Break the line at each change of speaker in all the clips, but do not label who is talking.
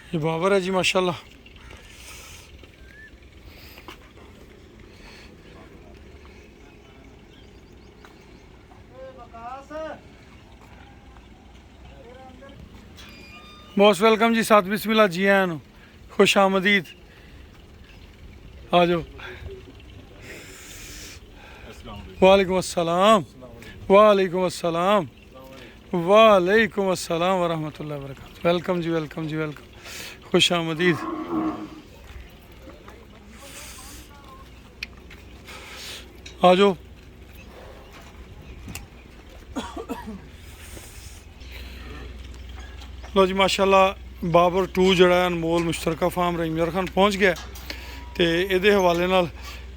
ये बाबर है जी माशाल्लाह। मोस्ट वेलकम जी, साथ बिस्मिल्लाह जी आया नु खुश आमदीद। आ जाओ। वालेकुम अस्सलाम, वालेकुम अस्सलाम, वालेकुम अस्सलाम वरहमतुल्लाहि वबरकातुहू। वेलकम जी, वेलकम जी, वेलकम, खुश आमदीद। आ जाओ। लो जी माशाल्लाह बाबर 2 जड़ा अनमोल मुश्तरका फार्म रहीमयार खान पहुँच गया। तो ये हवाले नाल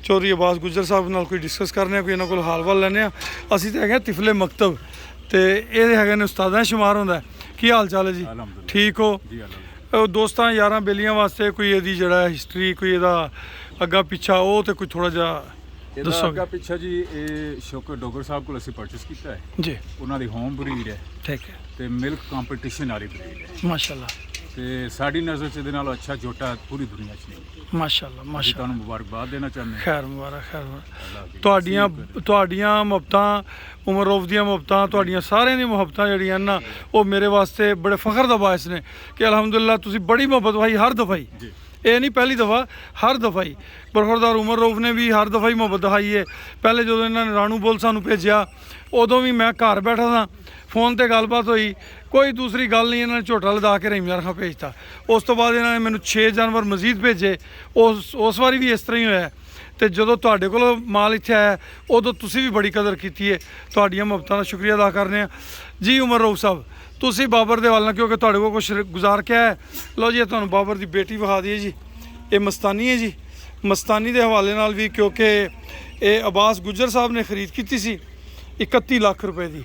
चौधरी अब्बास गुज्जर साहब नाल कोई डिस्कस करने, कोई इन्हों को हाल वाल लैने। असी तो है तिफले मकतब, तो ये है ने उस्तादा शुमार होंगे। की हाल चाल है जी? ठीक हो? दोस्तों यारां बेलियां वास्ते कोई यदी जड़ा हिस्टरी, कोई यदा अग्गा पिछा वो तो कोई थोड़ा जा दसो।
अग्गा पिछा जी ये शौकत डोगर साहब को असी परचेस किया है
जी।
उन्होंने होम ब्रीड है,
ठीक है,
तो मिल्क कंपीटिशन वाली ब्रीड है
माशाल्लाह।
तो साड़ी नज़र च दे नालों अच्छा जोटा पूरी दुनिया च नहीं।
माशाल्लाह माशाल्लाह,
तुहानू मुबारकबाद देना चाहते हैं।
खैर मुबारक, खैर मुबारक। तुहाड़ियां मुहब्बतां, उमर रऊफ दियां मुहब्बतां, तुहाड़ियां सारियां दी मुहब्बतां जड़ियां ना वो मेरे वास्ते बड़े फखर दा बायस ने कि अल्हम्दुलिल्लाह तुसीं बड़ी मुहब्बत भाई हर दफ़ा ही, ये नहीं पहली दफ़ा, हर दफ़ा ही। बरखुरदार उमर रऊफ ने भी हर दफ़ा ही मुहब्बत दिखाई है। पहले जो इन्होंने रानू बोल सानू भेजा उदों भी मैं घर बैठा था, फोन पर गलबात हुई, कोई दूसरी गल नहीं। इन्होंने झोटा लदा के रहीमयार खां भेजता। उस तो बाद इन्होंने मैंने 6 जानवर मजीद भेजे। उस बारी भी इस तरह ही होया। तो जो तुहाडे कोल माल इत्थे आया उदों तुसीं भी बड़ी कदर की है। तुहाड़ियां मुहब्बतां दा शुक्रिया अदा करने जी। उमर रऊफ साहब तुसीं बाबर दे वाल ना, क्योंकि तुहाडे कोल कुछ गुजार के है। लो जी तुहानूं बाबर दी बेटी विखा दी जी। ये मस्तानी है जी। मस्तानी के हवाले नाल भी क्योंकि ये अब्बास गुज्जर साहब ने खरीद की सी 31 लाख रुपए की।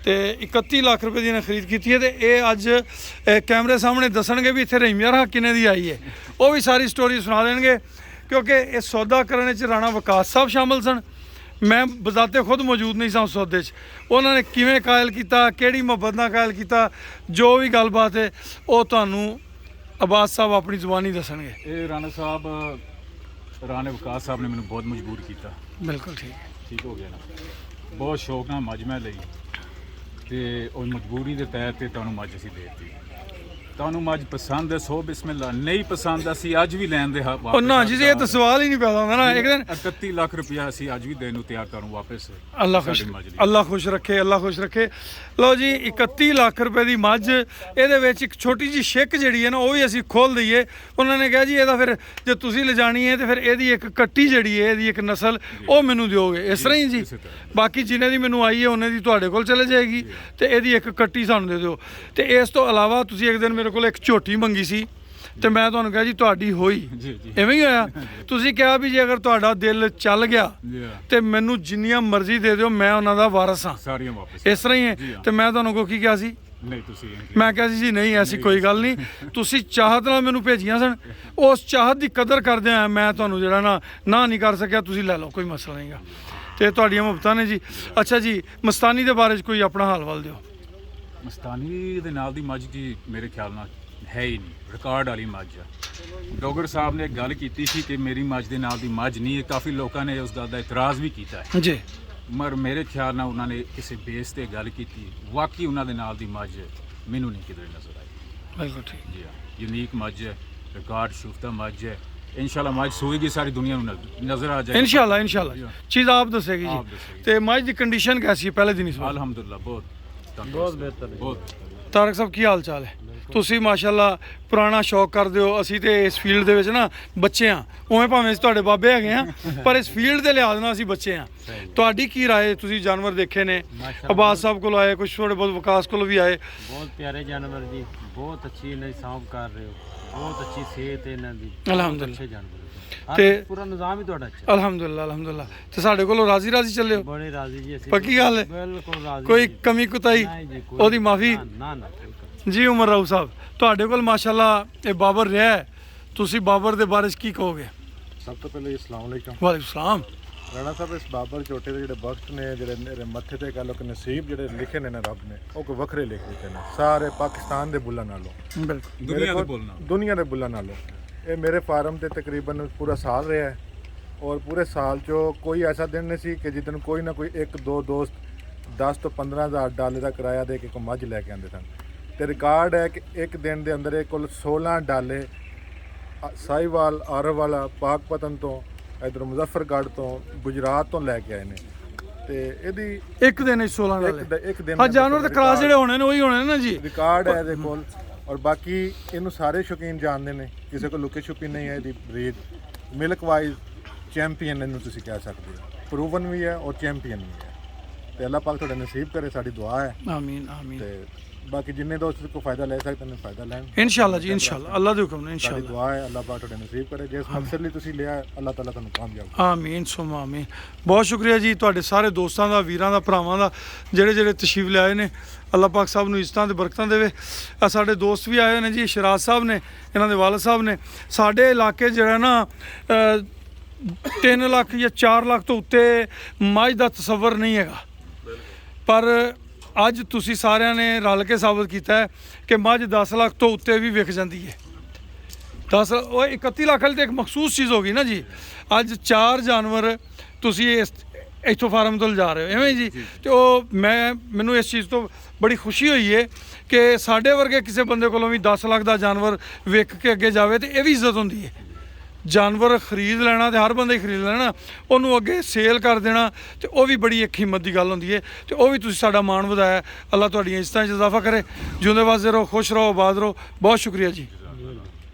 तो 31 लाख रुपए की इन्हें खरीद की है। तो ये अज कैमरे सामने दसणगे भी इत्थे रहीमयार खां किन्ने दी आई है, वो भी सारी स्टोरी सुना देंगे। क्योंकि ये सौदा करने राणा वकास साहब शामिल सन। मैं बजाते खुद मौजूद नहीं सा उस सौदे च। उन्होंने किवें कायल किया, केड़ी मुहब्बत नाल कायल किया, जो भी गलबात है वो तुहानूं अब्बास साहब अपनी जुबानी दसणगे।
ये राणा साहब, राणे वकास साहब ने मैंने बहुत मजबूर किया।
बिल्कुल ठीक है,
ठीक हो गया ना। बहुत शौक नाल मज मैं लई तो मजबूरी के तहत तुहानूं मज असीं देती। तुहानूं मज पसंद है, 100 बिस्मिल्लाह। नहीं पसंद असीं अज भी लैन दे
ना जी, ये तो सवाल ही नहीं पैदा होंदा ना। एक दिन
31 लाख रुपया असीं अज भी देने नूं तैयार तुहानूं वापस।
अल्लाह खुश, अल्लाह खुश रखे, अल्लाह खुश रखे। लो जी 31 लाख रुपए की मझ, ये एक छोटी जी शिक जी है ना वो भी असीं खोल दईए। उन्होंने कहा जी ये फिर जो तुसीं ले जानी है तो फिर यदी एक कट्टी जी है, यदी एक नस्ल वो मैनू दोगे इस तरह ही जी। बाकी जिन्हें दी मैनू आई है उन्हें दी तुहाडे कोल चले जाएगी, तो यदी एक कट्टी सानू दे दिओ। तो इस तो अलावा तुसीं एक दिन मेरे को एक झोटी मंगी सी, तो मैं तुहानूं कहा जी तुहाडी होई, इवें ही होया। तुसीं कहा भी जे अगर तुहाडा दिल चल गया तो मैनू जिन्नियां मर्जी दे दिओ, मैं उन्हां दा वारस हाँ। इस तरह ही है। तो मैं तुहानूं को की कहा सी? मैं कहा जी नहीं ऐसी कोई गल नहीं, तुसीं चाहत नाल मैनू भेजियां सन, उस चाहत की कदर करदे आ मैं तुहानूं जिहड़ा ना नहीं कर सकिया। तुसीं लै लो, कोई मसला नहीं गा। तो तुहाडीआं मुहब्बतां ने जी। अच्छा जी मस्तानी के बारे कोई अपना हाल वाल दिओ।
मस्तानी दे नाल दी मज जी मेरे ख्याल नाल है ही नहीं, रिकॉर्ड वाली मज है। डोगर साहब ने एक गल की थी कि मेरी मज दे नाल दी मज नहीं है। काफ़ी लोगों ने उस गल का इतराज़ भी किया है
जी,
मगर मेरे ख्याल नाल उन्होंने किसी बेस ते गल की। वाकई उन्होंने नाल दी मज मैनू नहीं किधर नजर आई।
बिल्कुल ठीक
जी हाँ, यूनीक मज है, रिकॉर्ड शुफ्ता मज है। इंशाल्लाह मज सोएगी सारी दुनिया में नजर आ जाएगी।
इंशाल्लाह, इंशाल्लाह चीज़ आप दसेगी जी। तो मज की कंडीशन कैसी है पहले दिन?
अल्हम्दुलिल्लाह बहुत
बेहतर, बहुत। तारक साहब की हाल चाल है? तुसीं माशाल्लाह पुराना शौक करदे हो। असीं ते इस फील्ड दे विच ना बच्चे हाँ, उवें भावें तुहाडे बाबे हैगे आ, पर इस फील्ड दे लिहाज नाल असीं बच्चे हाँ। तुहाडी की राय? तुसीं जानवर देखे ने, अब्बास साहब कोल आए, कुछ थोड़े बहुत वकास कोल भी आए।
बहुत प्यारे जानवर जी, बहुत अच्छी इन्हां दी सांभ कर रहे हो, बहुत अच्छी सेहत है इन्हां दी।
अल्हम्दुलिल्लाह
अच्छे जानवर
ते
पूरा निज़ाम ही तुहाडा अच्छा।
अल्हम्दुलिल्लाह, अल्हम्दुलिल्लाह। ते साडे कोलों राजी राजी चले हो?
बड़े राजी जी असीं।
पक्की गल है?
बिल्कुल राजी।
कोई कमी कुताई ओदी माफी?
ना ना
जी। उमर रऊफ साहब तुहाडे कोल माशाल्लाह ये बाबर रहा है, तुसीं बाबर दे बारे च की कहोगे?
सब तो पहले अस्सलाम वालेकुम।
वालेकुम सलाम।
ਰਾਣਾ ਸਾਹਿਬ ਇਸ ਬਾਬਰ ਝੋਟੇ ਦੇ ਜਿਹੜੇ ਵਕਤ ਨੇ, ਜਿਹੜੇ ਮੇਰੇ ਮੱਥੇ ਤੇ ਕਹ ਲਓ ਕਿ ਨਸੀਬ ਜਿਹੜੇ ਲਿਖੇ ਨੇ ਨਾ ਰੱਬ ਨੇ, ਉਹ ਕੋਈ ਵੱਖਰੇ ਲਿਖ ਦਿੱਤੇ ਨੇ ਸਾਰੇ ਪਾਕਿਸਤਾਨ ਦੇ ਬੁੱਲਾਂ ਨਾਲੋਂ,
ਬਿਲਕੁਲ
ਦੁਨੀਆ ਦੇ ਬੋਲਣਾ
ਦੁਨੀਆ ਦੇ ਬੁੱਲਾਂ ਨਾਲੋਂ। ਇਹ ਮੇਰੇ ਫਾਰਮ ਤੇ ਤਕਰੀਬਨ ਪੂਰਾ ਸਾਲ ਰਿਹਾ ਹੈ, ਔਰ ਪੂਰੇ ਸਾਲ 'ਚੋਂ ਕੋਈ ਐਸਾ ਦਿਨ ਨਹੀਂ ਸੀ ਕਿ ਜਿੱਦਣ ਕੋਈ ਨਾ ਕੋਈ ਇੱਕ ਦੋ ਦੋਸਤ 10 ਤੋਂ 15,000 ਡਾਲਰ ਦਾ ਕਿਰਾਇਆ ਦੇ ਕੇ ਕੋਈ ਮੱਝ ਲੈ ਕੇ ਆਉਂਦੇ ਸਨ। ਤੇ ਰਿਕਾਰਡ ਹੈ ਕਿ ਇੱਕ ਦਿਨ ਦੇ ਅੰਦਰ ਇਹ ਕੁੱਲ 16 ਡਾਲੇ ਸਾਹੀਵਾਲ, ਆਰਵਾਲਾ, ਪਾਕਪਤਨ ਤੋਂ, ਇਧਰ ਮੁਜ਼ੱਫਰਗੜ੍ਹ ਤੋਂ, ਗੁਜਰਾਤ ਤੋਂ ਲੈ ਕੇ ਆਏ ਨੇ। ਤੇ ਇਹਦੀ
ਇੱਕ ਦਿਨ ਵਿੱਚ 16 ਡਾਲੇ
ਇੱਕ ਦਿਨ
ਹਾਂ, ਜਾਨਵਰ ਦੇ ਕ੍ਰਾਸ ਜਿਹੜੇ ਹੋਣੇ ਨੇ ਉਹੀ ਹੋਣੇ ਨੇ ਨਾ ਜੀ।
ਰਿਕਾਰਡ ਹੈ ਇਹਦੇ ਕੋਲ। ਔਰ ਬਾਕੀ ਇਹਨੂੰ ਸਾਰੇ ਸ਼ੌਕੀਨ ਜਾਣਦੇ ਨੇ, ਕਿਸੇ ਕੋਲ ਲੁਕੇ ਛੁਪੀ ਨਹੀਂ ਹੈ ਇਹਦੀ ਬਰੀਡ। ਮਿਲਕ ਵਾਈਜ਼ ਚੈਂਪੀਅਨ ਇਹਨੂੰ ਤੁਸੀਂ ਕਹਿ ਸਕਦੇ ਹੋ, ਪ੍ਰੂਵਨ ਵੀ ਹੈ ਔਰ ਚੈਂਪੀਅਨ ਵੀ ਹੈ। ਤੇ ਅੱਲਾਹ ਪਾਕ ਤੁਹਾਡਾ ਨਸੀਬ ਕਰੇ, ਸਾਡੀ ਦੁਆ ਹੈ।
ਆਮੀਨ ਆਮੀਨ।
ਤੇ ਬਾਕੀ ਜਿੰਨੇ ਦੋਸਤ ਕੋਈ ਫਾਇਦਾ ਲੈ ਸਕਦੇ ਨੇ ਫਾਇਦਾ ਲੈਣ
ਇਨਸ਼ਾਅੱਲਾ ਜੀ, ਇਨਸ਼ਾਅੱਲਾ ਅੱਲਾਹ ਦੇ ਹੁਕਮ ਨਾਲ
ਸਾਡੀ
ਇਨਸ਼ਾਅੱਲਾ।
ਦੁਆ ਹੈ, ਅੱਲਾਹ ਪਾਕ ਤੁਹਾਡਾ ਨਸੀਬ ਕਰੇ। ਜਿਸ ਮਕਸਦ ਲਈ ਤੁਸੀਂ ਲਿਆ, ਅੱਲਾਹ ਤਾਲਾ ਤੁਹਾਨੂੰ ਕਾਮਯਾਬ
ਆਮੀਨ ਸੁਮਾ ਆਮੀਨ। ਬਹੁਤ ਸ਼ੁਕਰੀਆ ਜੀ ਤੁਹਾਡੇ ਸਾਰੇ ਦੋਸਤਾਂ ਦਾ, ਵੀਰਾਂ ਦਾ, ਭਰਾਵਾਂ ਦਾ, ਜਿਹੜੇ ਤਸ਼ਰੀਫ ਲਿਆਏ ਨੇ। ਅੱਲਾਹ ਪਾਕ ਸਾਹਿਬ ਨੂੰ ਇੱਜ਼ਤਾਂ ਤੇ ਬਰਕਤਾਂ ਦੇਵੇ। ਸਾਡੇ ਦੋਸਤ ਵੀ ਆਏ ਹੋਏ ਨੇ ਜੀ, ਸ਼ਰਾਜ਼ ਸਾਹਿਬ ਨੇ, ਇਹਨਾਂ ਦੇ ਵਾਲਦ ਸਾਹਿਬ ਨੇ। ਸਾਡੇ ਇਲਾਕੇ ਜਿਹੜਾ ਨਾ 3 ਲੱਖ ਜਾਂ 4 ਲੱਖ ਤੋਂ ਉੱਤੇ ਮੱਝ ਦਾ ਤਸੱਵਰ ਨਹੀਂ ਹੈਗਾ, ਪਰ ਅੱਜ ਤੁਸੀਂ ਸਾਰਿਆਂ ਨੇ ਰਲ ਕੇ ਸਾਬਤ ਕੀਤਾ ਹੈ ਕਿ ਮੱਝ 10 ਲੱਖ ਤੋਂ ਉੱਤੇ ਵੀ ਵਿਕ ਜਾਂਦੀ ਹੈ। 10 ਉਹ 31 ਲੱਖ ਵਾਲੀ ਤਾਂ ਇੱਕ ਮਖਸੂਸ ਚੀਜ਼ ਹੋ ਗਈ ਨਾ ਜੀ। ਅੱਜ 4 ਜਾਨਵਰ ਤੁਸੀਂ ਇੱਥੋਂ ਫਾਰਮ ਤੋਂ ਲਿਜਾ ਰਹੇ ਹੋ, ਐਵੇਂ ਜੀ। ਤੇ ਉਹ ਮੈਨੂੰ ਇਸ ਚੀਜ਼ ਤੋਂ ਬੜੀ ਖੁਸ਼ੀ ਹੋਈ ਹੈ ਕਿ ਸਾਡੇ ਵਰਗੇ ਕਿਸੇ ਬੰਦੇ ਕੋਲੋਂ ਵੀ 10 ਲੱਖ ਦਾ ਜਾਨਵਰ ਵਿਕ ਕੇ ਅੱਗੇ ਜਾਵੇ, ਤੇ ਇਹ ਵੀ ਇੱਜ਼ਤ ਹੁੰਦੀ ਹੈ। ਜਾਨਵਰ ਖਰੀਦ ਲੈਣਾ ਤੇ ਹਰ ਬੰਦੇ ਹੀ ਖਰੀਦ ਲੈਣਾ, ਉਹਨੂੰ ਅੱਗੇ ਸੇਲ ਕਰ ਦੇਣਾ ਤੇ ਉਹ ਵੀ ਬੜੀ ਇੱਕ ਹਿੰਮਤ ਦੀ ਗੱਲ ਹੁੰਦੀ ਹੈ। ਤੇ ਉਹ ਵੀ ਤੁਸੀਂ ਸਾਡਾ ਮਾਣ ਵਧਾਇਆ। ਅੱਲਾਹ ਤੁਹਾਡੀਆਂ ਇੱਜ਼ਤਾਂ 'ਚ ਇਜ਼ਾਫਾ ਕਰੇ। ਜਿਉਂਦੇ ਵਾਸਤੇ ਰਹੋ, ਖੁਸ਼ ਰਹੋ, ਆਬਾਦ ਰਹੋ। ਬਹੁਤ ਸ਼ੁਕਰੀਆ ਜੀ।